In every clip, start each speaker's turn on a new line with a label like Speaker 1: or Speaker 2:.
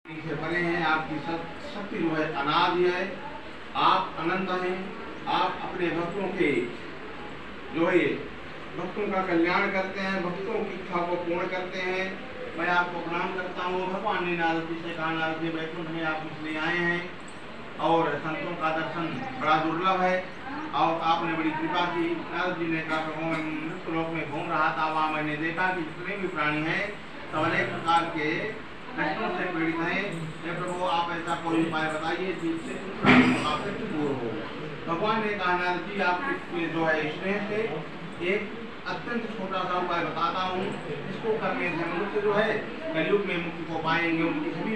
Speaker 1: से बने हैं, आपकी शक्ति जो है अनादि है, आप अनंत हैं। आप अपने भक्तों के जो है भक्तों का कल्याण करते हैं, भक्तों की इच्छा को पूर्ण करते हैं। मैं आपको प्रणाम करता हूँ। भगवान ने नारद जी से कहा, नारद जी वैकुंठ में आप इसलिए आए हैं और संतों का दर्शन बड़ा दुर्लभ है और आपने बड़ी कृपा की। नारद जी ने कहा, प्रभु मैं मृत्युलोक में घूम रहा था, वहाँ मैंने देखा कि जितने भी प्राणी हैं सब अनेक प्रकार के कष्टों से पीड़ित हैं। हे प्रभु आप ऐसा कोई उपाय बताइए जिससे आपसे दूर हो। भगवान ने कहा, नारद जी आपके जो है स्नेह से एक अत्यंत छोटा सा उपाय बताता हूँ, इसको करने से मनुष्य जो है कलयुग में मुक्ति को पाएंगे, उनकी सभी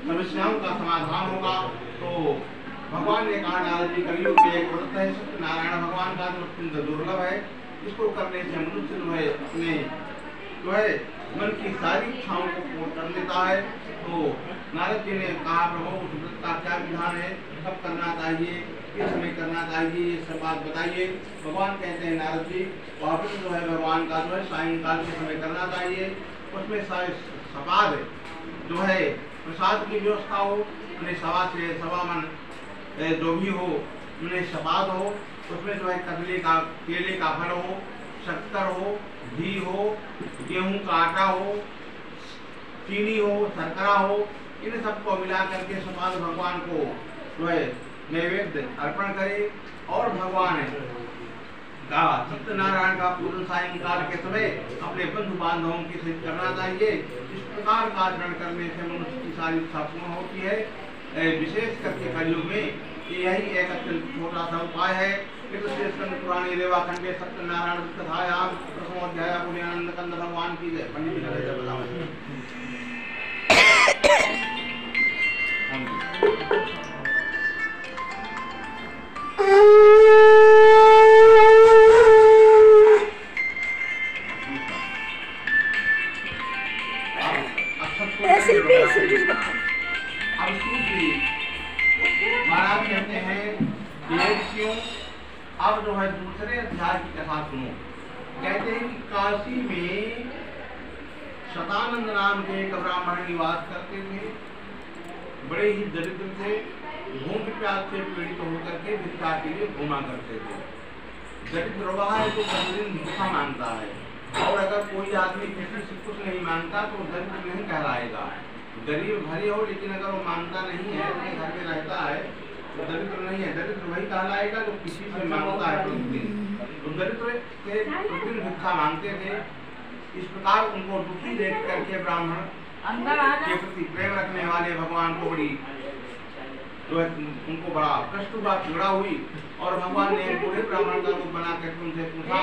Speaker 1: समस्याओं का समाधान होगा। तो भगवान ने कहा, नारद जी कलयुग में एक व्रत है सत्यनारायण भगवान का जो अत्यंत दुर्लभ है, इसको करने से मनुष्य जो है अपने जो है मन की सारी इच्छाओं को पूर्ण कर लेता है। तो नारद जी ने कहा, प्रभु उस व्रत का क्या विधान है, कब करना चाहिए, किस समय करना चाहिए, ये सब बात बताइए। भगवान कहते हैं, नारद जी वह व्रत जो है भगवान का जो है सायंकाल के समय करना चाहिए। उसमें सपाद जो है प्रसाद की व्यवस्था हो, उन्हें सवा से सवा मन जो भी हो उन्हें सपाद हो, उसमें जो है केले का फल हो, शक्कर हो, घी हो, गेहूं का आटा हो, चीनी हो, शर्करा हो, इन सबको मिला करके सपाद भगवान को जो है नैवेद्य अर्पण करे। और भगवान का सत्यनारायण का पूजन सायंकाल के समय अपने बंधु बांधवों के साथ करना चाहिए। इस प्रकार का आचरण करने से मनुष्य की सारी इच्छा पूर्ण होती है। विशेष करके कलयुग में यही एक अत्यंत छोटा सा उपाय है। पुरानी रेवा खंडे सत्यनारायण कथायाम प्रथम अध्याय पुण्यानंद कंद भगवान की जय। पंडित जी का बताओ। महाराज कहते हैं अब जो है दूसरे अध्याय की कथा सुनो। कहते हैं कि काशी में शतानंद नाम के एक ब्राह्मण निवास करते थे। बड़े ही दरिद्र थे, भूख प्यास से पीड़ित होकर के भिक्षा के लिए घूमा करते थे। दरिद्र वह है तो प्रतिदिन भिक्षा मांगता है, और अगर कोई आदमी किसी से कुछ नहीं मांगता तो दरिद्र नहीं कहलाएगा। गरीब भले हो लेकिन अगर वो मांगता नहीं है, अपने घर में रहता है तो दरिद्र नहीं है। दरिद्र वही कहलाएगा जो किसी से मांगता है प्रतिदिन। तो दरिद्र के प्रतिदिन भिक्षा मांगते थे। इस प्रकार उनको दुखी देख करके ब्राह्मण के प्रति प्रेम रखने वाले भगवान को बड़ी जो है उनको बड़ा कष्ट हुआ, पीड़ा हुई। और भगवान ने पूरे ब्राह्मण का रूप बना करके उनसे पूछा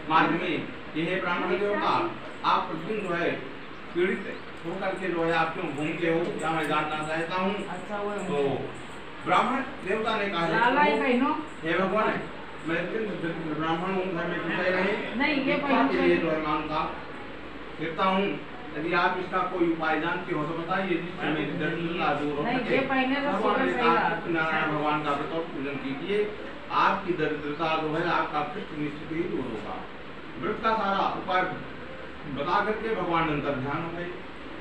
Speaker 1: मार्ग में, यह ब्राह्मण देवता आप प्रतिदिन जो है पीड़ित होकर के जो है आप क्यों घूमते हो, क्या मैं जानना चाहता हूँ। तो ब्राह्मण देवता ने कहा, हे भगवान मैं ब्राह्मण हूँ, घर में कुछ नहीं जो है मांगता फिरता हूँ। यदि आप इसका कोई उपाय जानते हो तो बताइए जिससे मेरी दरिद्रता दूर हो सके। भगवान ने कहा, सत्यनारायण भगवान का व्रत और पूजन कीजिए, आपकी दरिद्रता जो है आपका कष्ट निश्चित ही दूर होगा। व्रत का सारा उपाय बता करके भगवान अंतर ध्यान हो गए।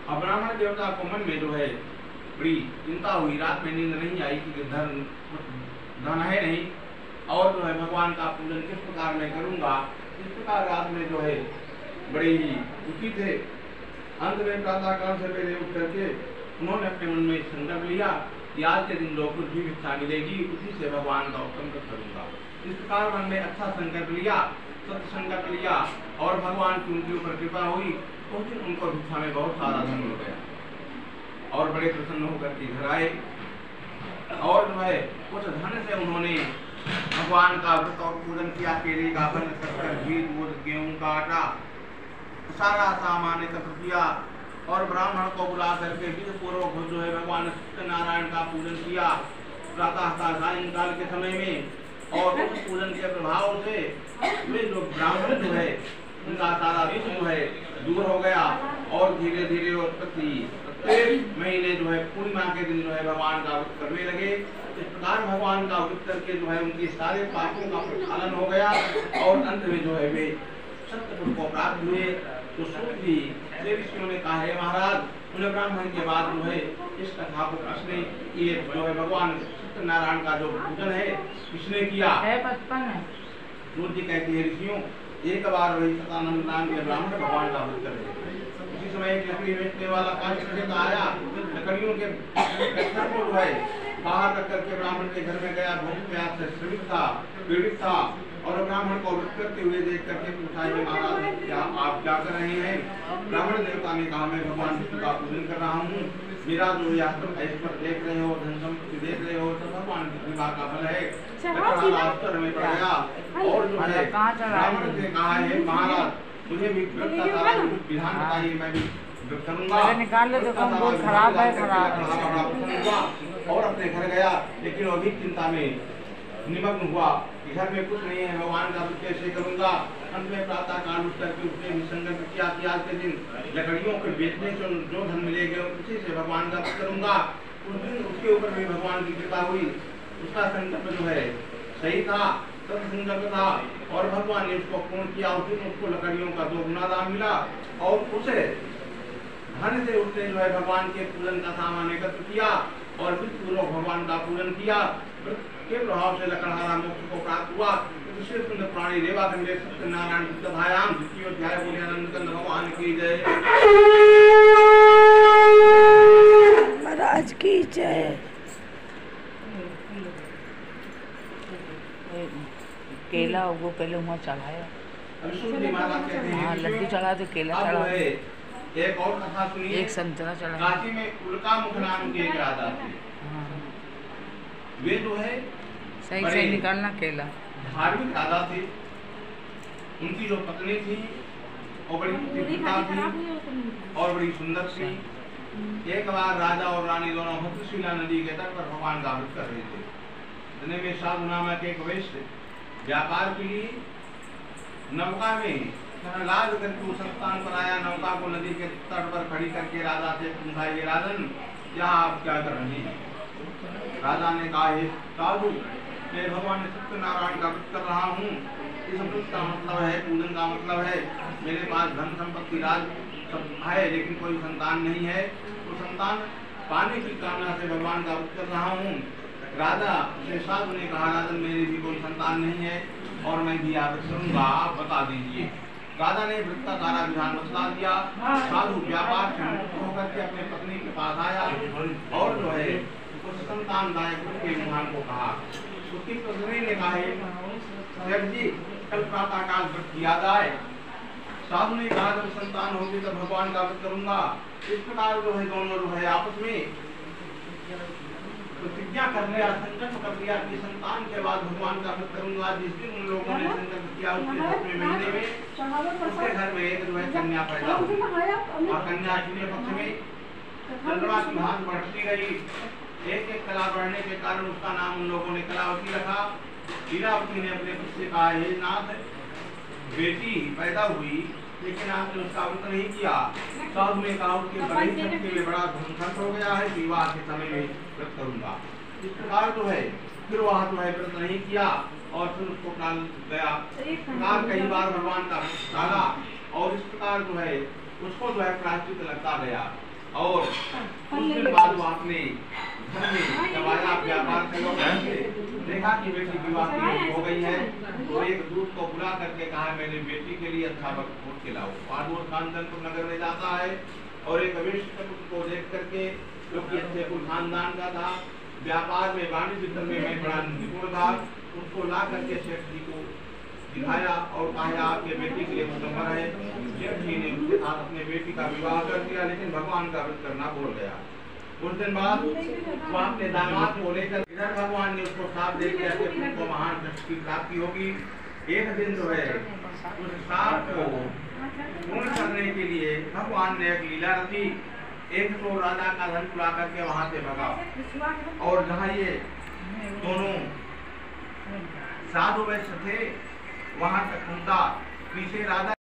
Speaker 1: अब ब्राह्मण देवता को मन में जो है बड़ी चिंता हुई, रात में नींद नहीं आई कि धन है नहीं और जो है भगवान का पूजन किस प्रकार मैं करूंगा। इस प्रकार रात में जो है बड़े ही दुखी थे। अंत में प्रातः काल से पहले उठ करके उन्होंने अपने मन में संकल्प लिया कि आज के दिन जो कुछ भी भिक्षा मिलेगी उसी से भगवान का उत्तम करूंगा। इस प्रकार मन में अच्छा संकल्प लिया, सत्य संकल्प लिया और भगवान की उनके ऊपर कृपा हुई। उस दिन उनको भिक्षा में बहुत सारा धन मिल गया और बड़े प्रसन्न होकर के घर आए। और जो है कुछ धन से उन्होंने भगवान का व्रत और पूजन किया। केले का फल, शक्कर, घी, दूध, गेहूं का आटा, सारा सामान एकत्र किया और ब्राह्मण को बुला करके विधि पूर्वक जो है भगवान सत्यनारायण का पूजन किया प्रातः सायंकाल के समय में। और उस पूजन के प्रभाव से वे जो ब्राह्मण जो है उनका सारा विष जो है दूर हो गया और धीरे धीरे और प्रत्येक महीने जो है पूर्णिमा के दिन जो है भगवान का व्रत करने लगे। इस प्रकार भगवान का व्रत करके जो है उनके सारे पापों का प्रक्षालन हो गया और अंत में जो है वे सत्य को प्राप्त हुए। तो सूत जी ऋषियों ने कहा, हे महाराज उन ब्राह्मण के बाद जो है इस कथा को असली ये जो है भगवान सत्यनारायण का जो पूजन है किसने किया है? 55 जी कहते हैं ऋषियों एक बार वही सतानंद नाम के ब्राह्मण भगवान का व्रत कर रहे थे। उसी समय एक लकड़ी बेचने वाला कांच आया, लकड़ियों के को जो है बाहर रख करके ब्राह्मण के घर में गया, भूख प्यास से श्रमिक था, पीड़ित था, और ब्राह्मण को व्रत करते हुए देख करके पूछा, ये महाराज क्या आप क्या कर रहे हैं? ब्राह्मण देवता ने कहा, मैं भगवान विष्णु का पूजन कर रहा हूँ, मेरा जो ऐश्वर्य देख रहे हो, धन संपत्ति देख रहे हो, तो भगवान की कृपा का फल है। में पड़ गया और जो है ब्राह्मण ने कहा है, महाराज मुझे भी व्रत का सारा विधान बताइए, मैं भी व्रत करूंगा।
Speaker 2: निकाल लो तो बहुत खराब है, खराब
Speaker 1: और अपने घर गया, लेकिन अभी चिंता में निमग्न हुआ कि घर में कुछ नहीं है, भगवान का व्रत कैसे करूंगा। अंत में प्रातः काल उठ करके उसने संकल्प किया कि आज के दिन लकड़ियों के बेचने से जो धन मिलेगा उसी से भगवान का व्रत करूंगा। उस दिन उसके ऊपर भी भगवान की कृपा हुई, उसका संकल्प जो है सही था, सत्संकल्प था, और भगवान ने उसको पूर्ण किया। उस दिन उसको लकड़ियों का 2 गुना दाम मिला, और उसे धन से उसने जो है भगवान के पूजन का सामान एकत्र किया और फिर पूर्वक भगवान का पूजन किया। के प्रभाव से लकड़हारा मोक्ष को प्राप्त हुआ। इससे सुंदर प्राणी रेवा खंडे सत्यनारायण की कथायाम द्वितीय अध्याय बोले आनंद कंद भगवान की जय
Speaker 2: महाराज की जय। केला वो पहले वहाँ चढ़ाया, हाँ लड्डू चढ़ा तो केला चढ़ा,
Speaker 1: एक और कथा सुनिए।
Speaker 2: एक संतरा चढ़ा।
Speaker 1: काशी में उल्का मुख नाम के एक राजा थे, वे जो है
Speaker 2: सही से निकालना केला,
Speaker 1: धार्मिक राजा थे। उनकी जो पत्नी थी वो बड़ी पिता थी और बड़ी सुंदर थी। एक बार राजा और रानी दोनों भक्तशिला नदी के तट पर भगवान का व्रत कर रहे थे। इतने में साधु नामक एक वैश्य व्यापार के लिए नौका में लाद करके उस स्थान पर आया। नौका को नदी के तट पर खड़ी करके राजा से पूछा, ये राजन यहाँ आप क्या कर रहे हैं? राजा ने कहा, हे साधु मैं भगवान सत्यनारायण का व्रत कर रहा हूँ। इस व्रत का मतलब है, पूजन का मतलब है, मेरे पास धन संपत्ति राज सब है, लेकिन कोई संतान नहीं है, तो संतान पाने की कामना से भगवान का व्रत कर रहा हूँ। राजा से साधु ने कहा, राजन मेरी भी कोई संतान नहीं है और मैं भी व्रत करूंगा, आप बता दीजिए। राजा ने व्रत का सारा विधान बता दिया। साधु व्यापार से मुक्त होकर के अपने पत्नी के पास आया और जो है उस संतानदायक के विधान को कहा। उसकी पत्नी ने कहा, सेठ जी कल प्रातः काल व्रत किया जाए। साधु ने कहा, जब संतान होगी तो भगवान का व्रत करूंगा। इस प्रकार जो है दोनों जो है आपस में प्रतिज्ञा कर लिया, संकल्प कर लिया कि संतान के बाद भगवान का व्रत करूंगा। जिस दिन उन लोगों ने संकल्प किया उसके 10वें महीने में उनके घर में एक जो है कन्या पैदा हुई और कन्या अपने पक्ष में चंद्रमा की भांति बढ़ती गई। एक एक कला बढ़ने के कारण उसका नाम उन लोगों ने कलावती रखा। लीलावती ने अपने पुत्र से कहा, हे नाथ बेटी पैदा हुई लेकिन आपने उसका व्रत नहीं किया। साधु ने कहा, उसके बड़ी शक्ति में बड़ा धनखर्च हो गया है, विवाह के समय में व्रत करूंगा। इस प्रकार जो है फिर वह जो है व्रत नहीं किया और फिर उसको प्राण गया। प्रकार कई बार भगवान का व्रत डाला और इस प्रकार जो है उसको जो है प्रायश्चित लगता गया। और कुछ दिन बाद वो अपने घर में जब आया व्यापार से देखा कि बेटी विवाह की हो गई है, तो एक दूत को बुला करके कहा, मेरी बेटी के लिए अच्छा वक्त खिलाओ। और वो कांचनपुर नगर में जाता है और एक अवेश को देख करके, जो कि अच्छे खानदान का था, व्यापार में वाणिज्य में बड़ा निपुण था, उसको ला करके सेठ जी को दिखाया और कहा, आपके बेटी के लिए मुकम्मल है। सेठ जी ने उसके साथ अपने बेटी का विवाह कर दिया, लेकिन भगवान का व्रत करना भूल गया। कुछ दिन बाद वो अपने दामाद को लेकर इधर भगवान ने उसको साफ दे दिया कि तुमको महान कष्ट की प्राप्ति होगी। एक दिन जो है उस साप को पूर्ण करने के लिए भगवान ने एक लीला रची। एक तो राजा का धन चुरा करके वहां से भगा और जहाँ ये दोनों साधु वैश्य थे वहां तक उनका पीछे राजा